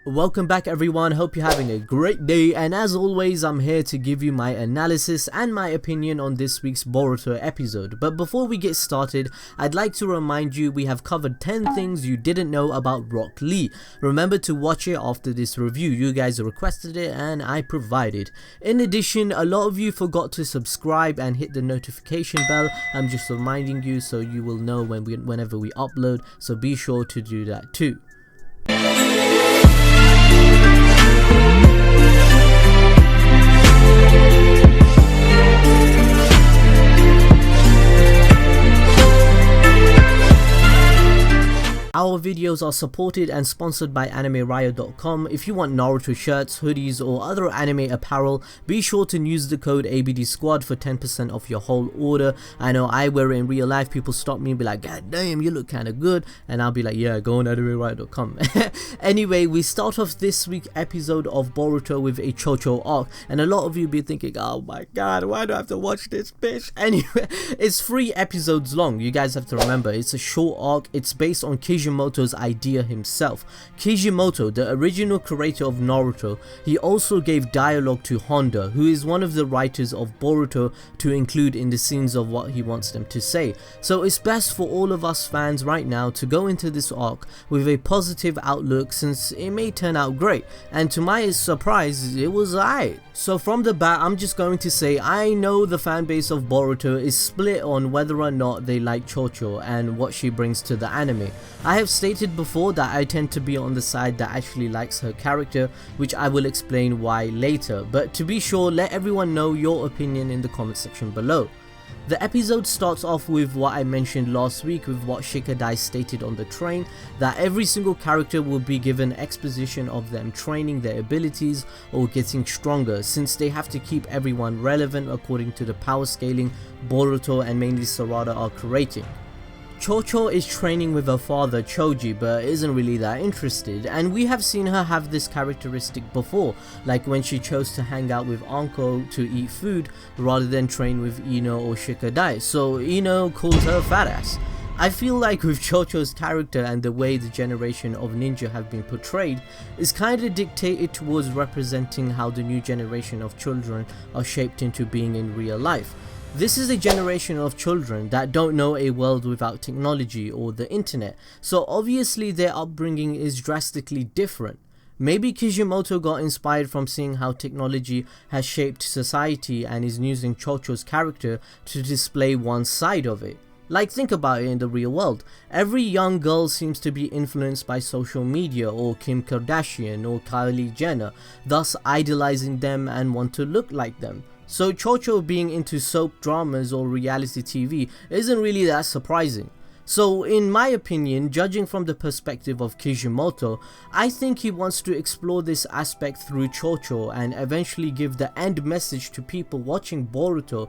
Welcome back everyone, hope you're having a great day, and as always I'm here to give you my analysis and my opinion on this week's Boruto episode. But before we get started, I'd like to remind you we have covered 10 things you didn't know about Rock Lee. Remember to watch it after this review, you guys requested it and I provided. In addition, a lot of you forgot to subscribe and hit the notification bell. I'm just reminding you so you will know whenever we upload, so be sure to do that too. Our videos are supported and sponsored by AnimeRiot.com. If you want Naruto shirts, hoodies or other anime apparel, be sure to use the code ABDSQUAD for 10% off your whole order. I know I wear it in real life, people stop me and be like, God damn, you look kinda good, and I'll be like, yeah, go on AnimeRiot.com. Anyway, we start off this week's episode of Boruto with a Cho-Cho arc, and a lot of you be thinking, oh my god, why do I have to watch this bitch? Anyway, it's 3 episodes long, you guys have to remember, it's a short arc, it's based on Kijimoto's idea himself. Kijimoto, the original creator of Naruto, he also gave dialogue to Honda, who is one of the writers of Boruto, to include in the scenes of what he wants them to say. So it's best for all of us fans right now to go into this arc with a positive outlook, since it may turn out great, and to my surprise it was alright. So from the bat I'm just going to say I know the fan base of Boruto is split on whether or not they like Cho-Cho and what she brings to the anime. I have stated before that I tend to be on the side that actually likes her character, which I will explain why later, but to be sure, let everyone know your opinion in the comment section below. The episode starts off with what I mentioned last week, with what Shikadai stated on the train, that every single character will be given exposition of them training their abilities or getting stronger, since they have to keep everyone relevant according to the power scaling Boruto and mainly Sarada are creating. Cho-Cho is training with her father Choji but isn't really that interested, and we have seen her have this characteristic before, like when she chose to hang out with Anko to eat food rather than train with Ino or Shikadai, so Ino calls her fat ass. I feel like with Cho-Cho's character and the way the generation of ninja have been portrayed is kinda dictated towards representing how the new generation of children are shaped into being in real life. This is a generation of children that don't know a world without technology or the internet, so obviously their upbringing is drastically different. Maybe Kijimoto got inspired from seeing how technology has shaped society and is using Cho-Cho's character to display one side of it. Like, think about it in the real world. Every young girl seems to be influenced by social media or Kim Kardashian or Kylie Jenner, thus idolizing them and want to look like them. So Cho-Cho being into soap dramas or reality TV isn't really that surprising. So in my opinion, judging from the perspective of Kijimoto, I think he wants to explore this aspect through Cho-Cho and eventually give the end message to people watching Boruto: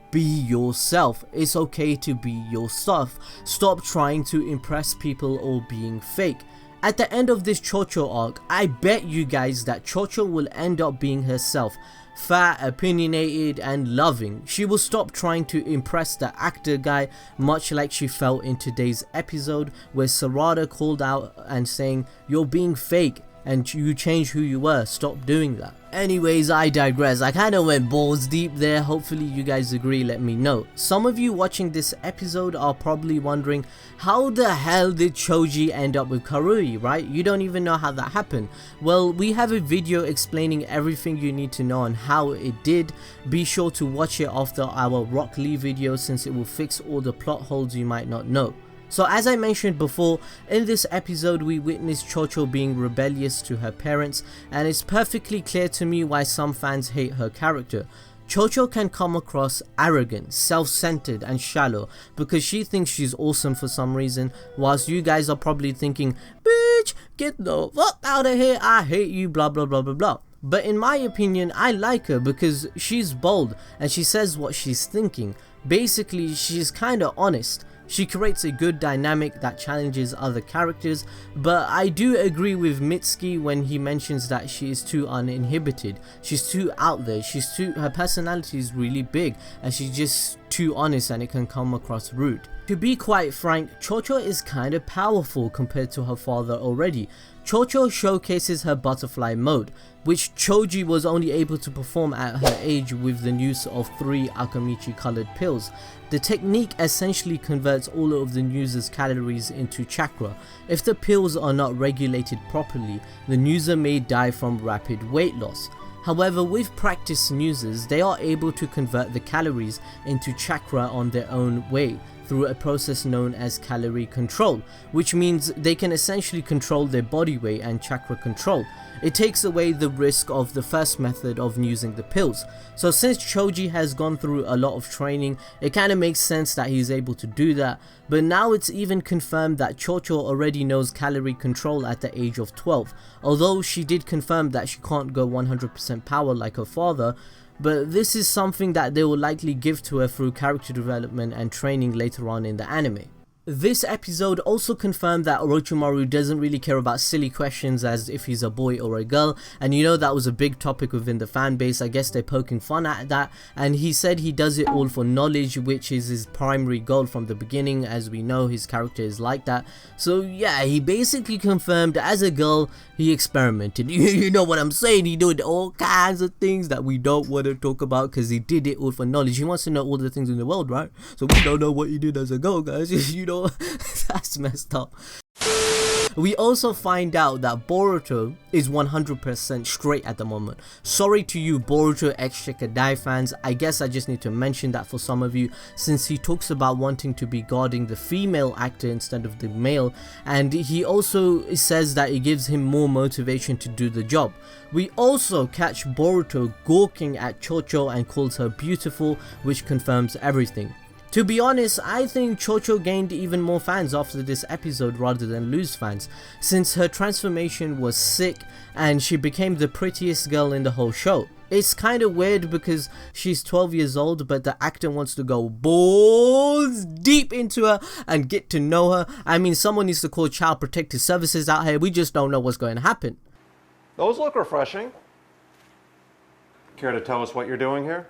be yourself, it's okay to be yourself, stop trying to impress people or being fake. At the end of this Cho-Cho arc, I bet you guys that Cho-Cho will end up being herself. Fat, opinionated and loving. She will stop trying to impress the actor guy, much like she felt in today's episode where Sarada called out and saying, you're being fake and you change who you were, stop doing that. Anyways, I digress, I kinda went balls deep there, hopefully you guys agree, let me know. Some of you watching this episode are probably wondering, how the hell did Choji end up with Karui, right? You don't even know how that happened. Well, we have a video explaining everything you need to know on how it did. Be sure to watch it after our Rock Lee video, since it will fix all the plot holes you might not know. So as I mentioned before, in this episode we witnessed Cho-Cho being rebellious to her parents, and it's perfectly clear to me why some fans hate her character. Cho-Cho can come across arrogant, self-centered and shallow because she thinks she's awesome for some reason, whilst you guys are probably thinking, bitch, get the fuck out of here, I hate you, blah blah blah blah blah. But in my opinion, I like her because she's bold and she says what she's thinking. Basically, she's kinda honest. She creates a good dynamic that challenges other characters, but I do agree with Mitsuki when he mentions that she is too uninhibited. She's too out there, her personality is really big and she's just too honest and it can come across rude. To be quite frank, Cho-Cho is kinda powerful compared to her father already. Cho-Cho showcases her butterfly mode, which Choji was only able to perform at her age with the use of 3 Akimichi colored pills. The technique essentially converts all of the user's calories into chakra. If the pills are not regulated properly, the user may die from rapid weight loss. However, with practiced users, they are able to convert the calories into chakra on their own way through a process known as calorie control, which means they can essentially control their body weight and chakra control. It takes away the risk of the first method of using the pills. So since Choji has gone through a lot of training, it kinda makes sense that he's able to do that, but now it's even confirmed that Cho-Cho already knows calorie control at the age of 12, although she did confirm that she can't go 100% power like her father, but this is something that they will likely give to her through character development and training later on in the anime. This episode also confirmed that Orochimaru doesn't really care about silly questions as if he's a boy or a girl, and you know that was a big topic within the fan base. I guess they're poking fun at that, and he said he does it all for knowledge, which is his primary goal from the beginning. As we know, his character is like that. So yeah, he basically confirmed as a girl he experimented. You know what I'm saying? He did all kinds of things that we don't want to talk about because he did it all for knowledge. He wants to know all the things in the world, right? So we don't know what he did as a girl, guys. You know, that's messed up. We also find out that Boruto is 100% straight at the moment. Sorry to you Boruto X Shikadai fans, I guess I just need to mention that for some of you, since he talks about wanting to be guarding the female actor instead of the male, and he also says that it gives him more motivation to do the job. We also catch Boruto gawking at Cho-Cho and calls her beautiful, which confirms everything. To be honest, I think Cho-Cho gained even more fans after this episode rather than lose fans, since her transformation was sick and she became the prettiest girl in the whole show. It's kinda weird because she's 12 years old, but the actor wants to go balls deep into her and get to know her. I mean, someone needs to call Child Protective Services out here, we just don't know what's going to happen. Those look refreshing. Care to tell us what you're doing here?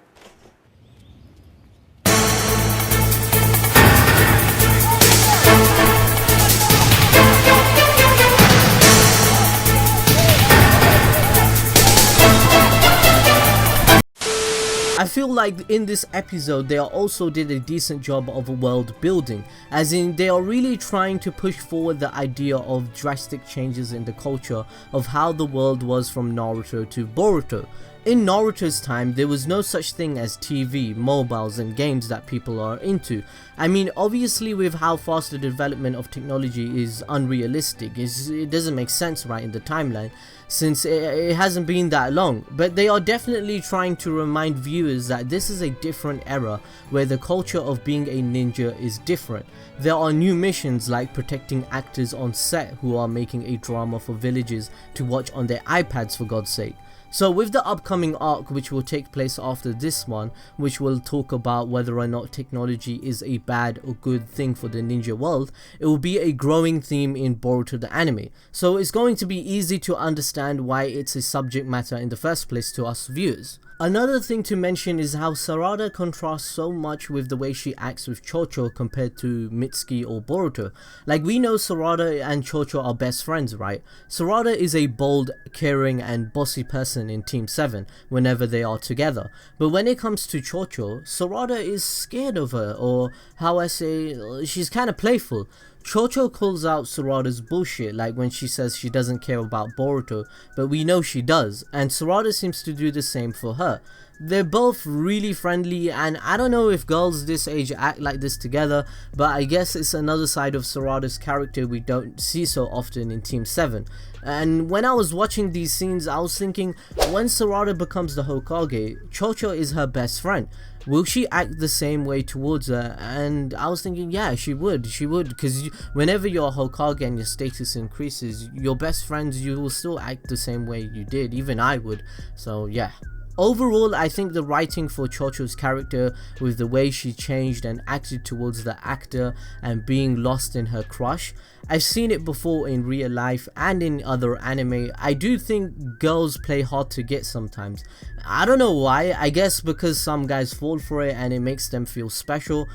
I feel like in this episode they also did a decent job of world building, as in they are really trying to push forward the idea of drastic changes in the culture of how the world was from Naruto to Boruto. In Naruto's time, there was no such thing as TV, mobiles and games that people are into. I mean, obviously with how fast the development of technology is unrealistic, it doesn't make sense right in the timeline, since it hasn't been that long, but they are definitely trying to remind viewers that this is a different era where the culture of being a ninja is different. There are new missions like protecting actors on set who are making a drama for villagers to watch on their iPads, for God's sake. So with the upcoming arc, which will take place after this one, which will talk about whether or not technology is a bad or good thing for the ninja world, it will be a growing theme in Boruto the anime. So it's going to be easy to understand why it's a subject matter in the first place to us viewers. Another thing to mention is how Sarada contrasts so much with the way she acts with Cho-Cho compared to Mitsuki or Boruto. Like, we know Sarada and Cho-Cho are best friends, right? Sarada is a bold, caring and bossy person in Team 7 whenever they are together. But when it comes to Cho-Cho, Sarada is scared of her, or how I say, she's kinda playful. Cho-Cho calls out Sarada's bullshit, like when she says she doesn't care about Boruto, but we know she does, and Sarada seems to do the same for her. They're both really friendly, and I don't know if girls this age act like this together, but I guess it's another side of Sarada's character we don't see so often in Team 7. And when I was watching these scenes, I was thinking, when Sarada becomes the Hokage, Cho-Cho is her best friend. Will she act the same way towards her? And I was thinking, yeah, she would, because whenever you're a Hokage and your status increases, your best friends, you will still act the same way you did, even I would, so yeah. Overall, I think the writing for Cho-Cho's character, with the way she changed and acted towards the actor and being lost in her crush, I've seen it before in real life and in other anime. I do think girls play hard to get sometimes. I don't know why, I guess because some guys fall for it and it makes them feel special.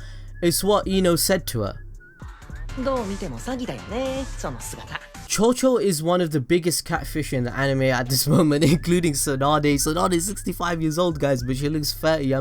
It's what Ino said to her. Cho-Cho is one of the biggest catfish in the anime at this moment, including Sarada. Sarada is 65 years old, guys, but she looks 30. I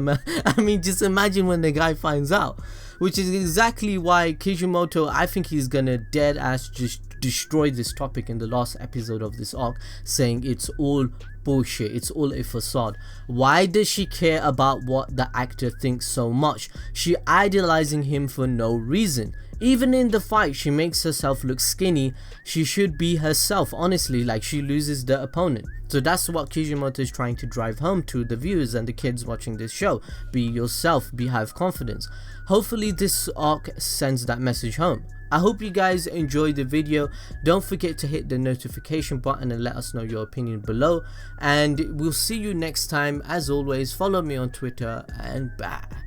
mean, just imagine when the guy finds out. Which is exactly why Kishimoto, I think he's gonna dead ass just destroy this topic in the last episode of this arc, saying it's all bullshit, it's all a facade. Why does she care about what the actor thinks so much? She idolizing him for no reason. Even in the fight, she makes herself look skinny. She should be herself, honestly, like she loses the opponent. So that's what Kishimoto is trying to drive home to the viewers and the kids watching this show. Be yourself, have confidence. Hopefully this arc sends that message home. I hope you guys enjoyed the video. Don't forget to hit the notification button and let us know your opinion below. And we'll see you next time. As always, follow me on Twitter and bye.